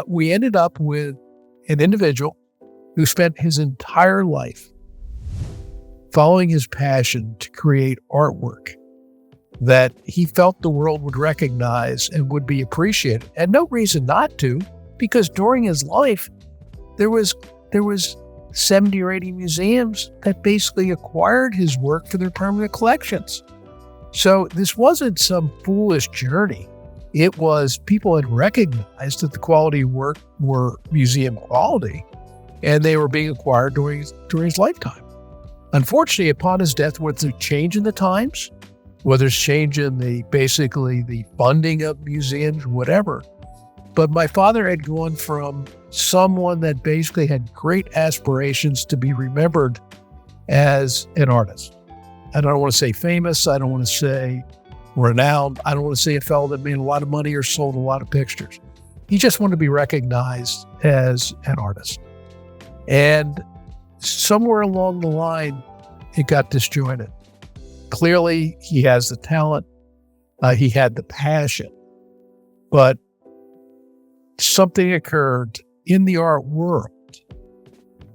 we ended up with an individual who spent his entire life following his passion to create artwork that he felt the world would recognize and would be appreciated. And no reason not to, because during his life, there was 70 or 80 museums that basically acquired his work for their permanent collections. So this wasn't some foolish journey. It was people had recognized that the quality work were museum quality, and they were being acquired during his lifetime. Unfortunately, upon his death, whether there's a change in the times, whether there's change in the funding of museums, whatever. But my father had gone from someone that basically had great aspirations to be remembered as an artist. I don't want to say famous. I don't want to say renowned. I don't want to say a fellow that made a lot of money or sold a lot of pictures. He just wanted to be recognized as an artist. And somewhere along the line, it got disjointed. Clearly, he has the talent. He had the passion. But something occurred in the art world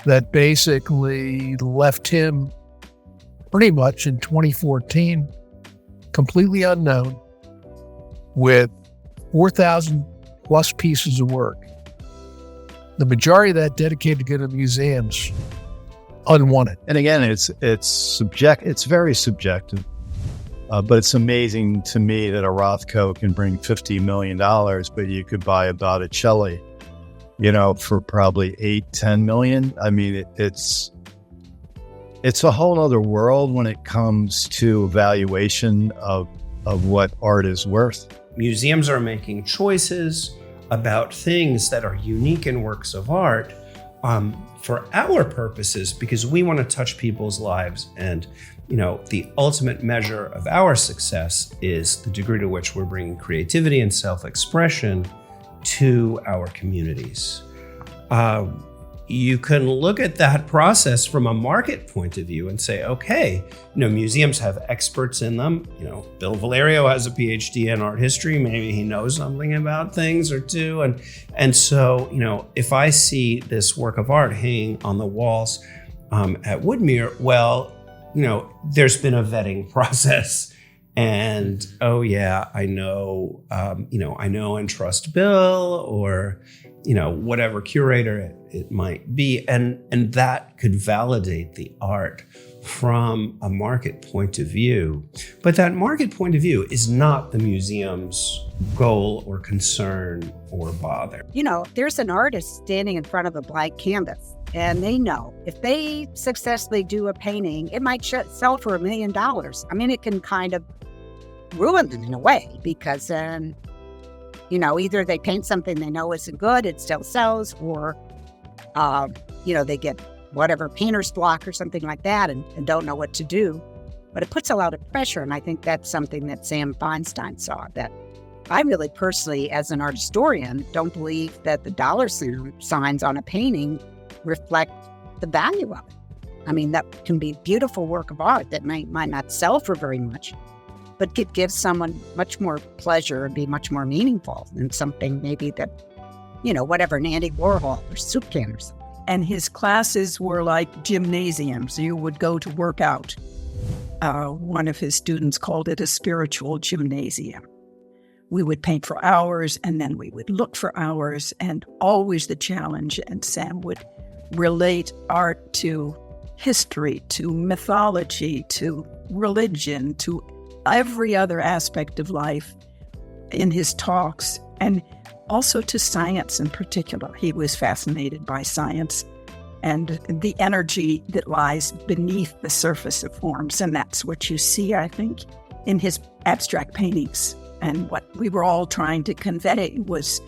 that basically left him pretty much in 2014 completely unknown with 4,000 plus pieces of work. The majority of that dedicated to go to museums, unwanted. And again, it's very subjective. But it's amazing to me that a Rothko can bring $50 million, but you could buy a Botticelli, for probably $8-10 million. I mean, it's a whole other world when it comes to valuation of what art is worth. Museums are making choices about things that are unique in works of art for our purposes, because we want to touch people's lives. And, the ultimate measure of our success is the degree to which we're bringing creativity and self-expression to our communities. You can look at that process from a market point of view and say, okay, museums have experts in them. Bill Valerio has a PhD in art history. Maybe he knows something about things or two. And so, if I see this work of art hanging on the walls at Woodmere, well, there's been a vetting process. And, oh yeah, I know and trust Bill, or, whatever curator it might be. And that could validate the art from a market point of view. But that market point of view is not the museum's goal or concern or bother. There's an artist standing in front of a blank canvas, and they know if they successfully do a painting, it might sell for $1 million. I mean, it can kind of ruin them in a way, because either they paint something they know isn't good, it still sells, or they get whatever painter's block or something like that and don't know what to do. But it puts a lot of pressure, and I think that's something that Sam Feinstein saw, that I really personally, as an art historian, don't believe that the dollar signs on a painting reflect the value of it. I mean, that can be beautiful work of art that might not sell for very much, but could give someone much more pleasure and be much more meaningful than something maybe that, whatever, an Andy Warhol or soup can or something. And his classes were like gymnasiums. You would go to work out. One of his students called it a spiritual gymnasium. We would paint for hours, and then we would look for hours, and always the challenge. And Sam would relate art to history, to mythology, to religion, to every other aspect of life in his talks, and also to science in particular. He was fascinated by science and the energy that lies beneath the surface of forms. And that's what you see, I think, in his abstract paintings. And what we were all trying to convey was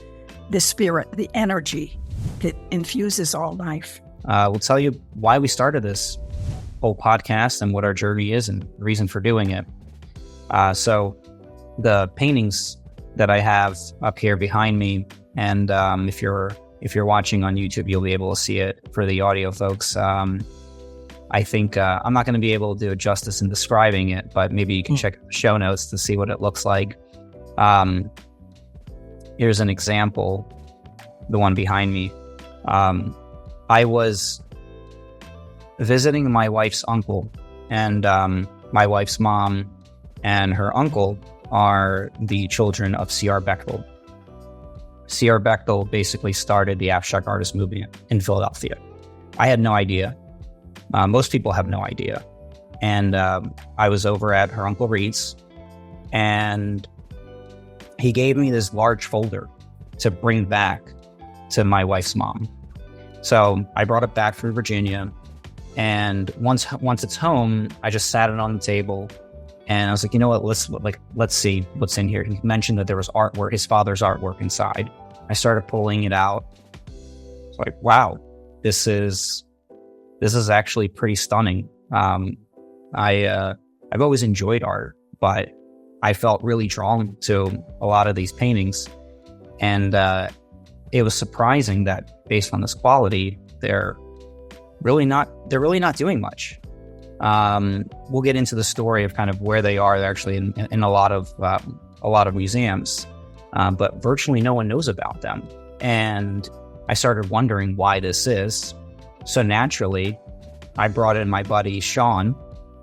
the spirit, the energy that infuses all life. We'll tell you why we started this whole podcast and what our journey is and the reason for doing it. So the paintings that I have up here behind me, and if you're watching on YouTube, you'll be able to see it. For the audio folks, I think I'm not going to be able to do it justice in describing it, but maybe you can check the show notes to see what it looks like. Here's an example the one behind me. I was visiting my wife's uncle, and my wife's mom and her uncle are the children of C.R. Bechtel. C.R. Bechtel basically started the abstract artist movement in Philadelphia. I had no idea. Most people have no idea. And I was over at her Uncle Reed's, and he gave me this large folder to bring back to my wife's mom. So I brought it back from Virginia, and once it's home, I just sat it on the table, and I was like, you know what, let's see what's in here. He mentioned that there was artwork, his father's artwork inside. I started pulling it out. It's like, wow, this is actually pretty stunning. I've always enjoyed art, but I felt really drawn to a lot of these paintings, and it was surprising that based on this quality, they're really not doing much. We'll get into the story of kind of where they are. They're actually in a lot of museums, but virtually no one knows about them. And I started wondering why this is. So naturally, I brought in my buddy Shawn,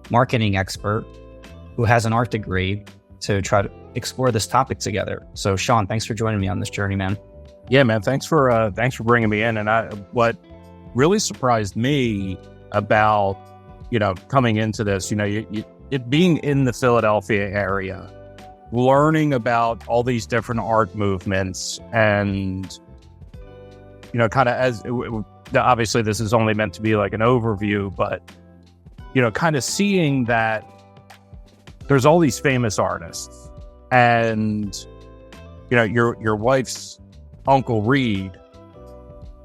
marketing expert, who has an art degree, to try to explore this topic together. So Shawn, thanks for joining me on this journey, man. Yeah, man. Thanks for bringing me in. And what really surprised me about, coming into this, it being in the Philadelphia area, learning about all these different art movements, and, kind of obviously this is only meant to be like an overview, but, kind of seeing that there's all these famous artists, and, your wife's Uncle Reed,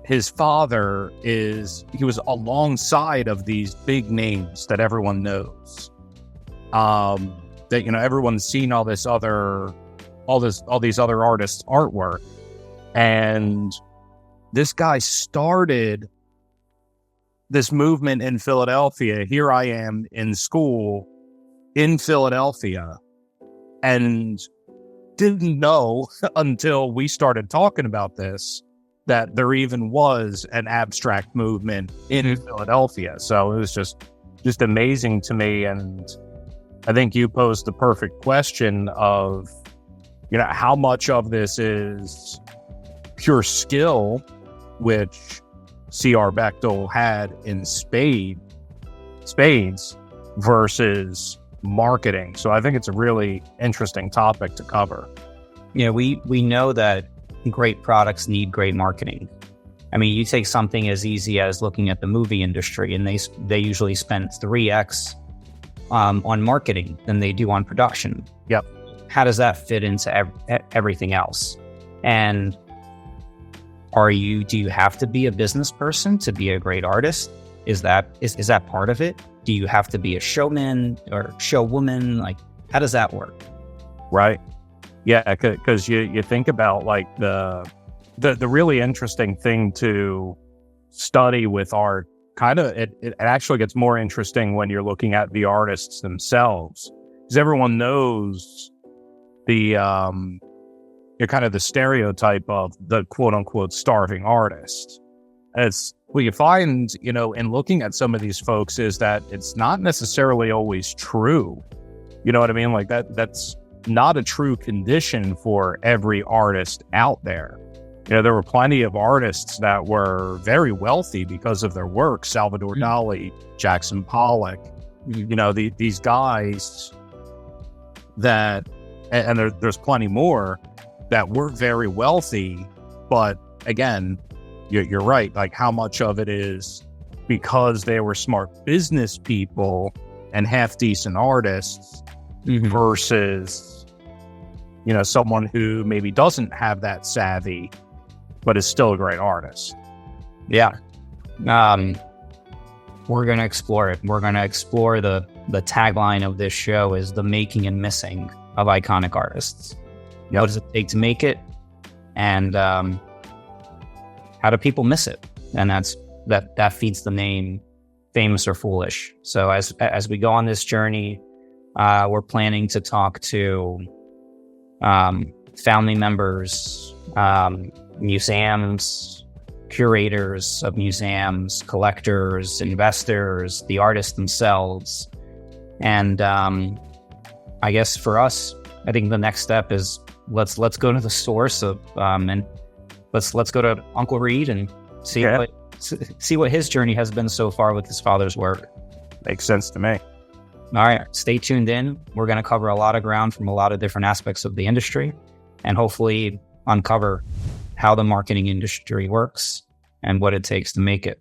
his father he was alongside of these big names that everyone knows. That, everyone's seen all these other artists' artwork. And this guy started this movement in Philadelphia. Here I am in school in Philadelphia, and didn't know until we started talking about this that there even was an abstract movement in Philadelphia. So it was just amazing to me. And I think you posed the perfect question of, how much of this is pure skill, which C.R. Bechtel had in spades, versus marketing. So I think it's a really interesting topic to cover. We know that great products need great marketing. I mean, you take something as easy as looking at the movie industry, and they usually spend 3x on marketing than they do on production. Yep. How does that fit into everything else? And do you have to be a business person to be a great artist? Is that part of it? Do you have to be a showman or showwoman? Like, how does that work? Right. Yeah, because you think about like the really interesting thing to study with art. Kind of, it actually gets more interesting when you're looking at the artists themselves, because everyone knows the kind of the stereotype of the quote unquote starving artist. It's what you find, in looking at some of these folks, is that it's not necessarily always true. You know what I mean? Like that's not a true condition for every artist out there. There were plenty of artists that were very wealthy because of their work. Salvador Dali, Jackson Pollock, these guys that, and there's plenty more that were very wealthy. But again, you're right. Like, how much of it is because they were smart business people and half decent artists versus, someone who maybe doesn't have that savvy, but is still a great artist. Yeah. We're going to explore it. We're going to explore the tagline of this show is the making and missing of iconic artists. Yep. What does it take to make it? And how do people miss it? And that feeds the name Famous or Foolish. So as we go on this journey, we're planning to talk to family members, museums, curators of museums, collectors, investors, the artists themselves. And I guess for us, I think the next step is let's go to the source of and let's go to Uncle Reed and see what his journey has been so far with his father's work. Makes sense to me. All right, stay tuned in. We're going to cover a lot of ground from a lot of different aspects of the industry, and hopefully uncover how the marketing industry works and what it takes to make it.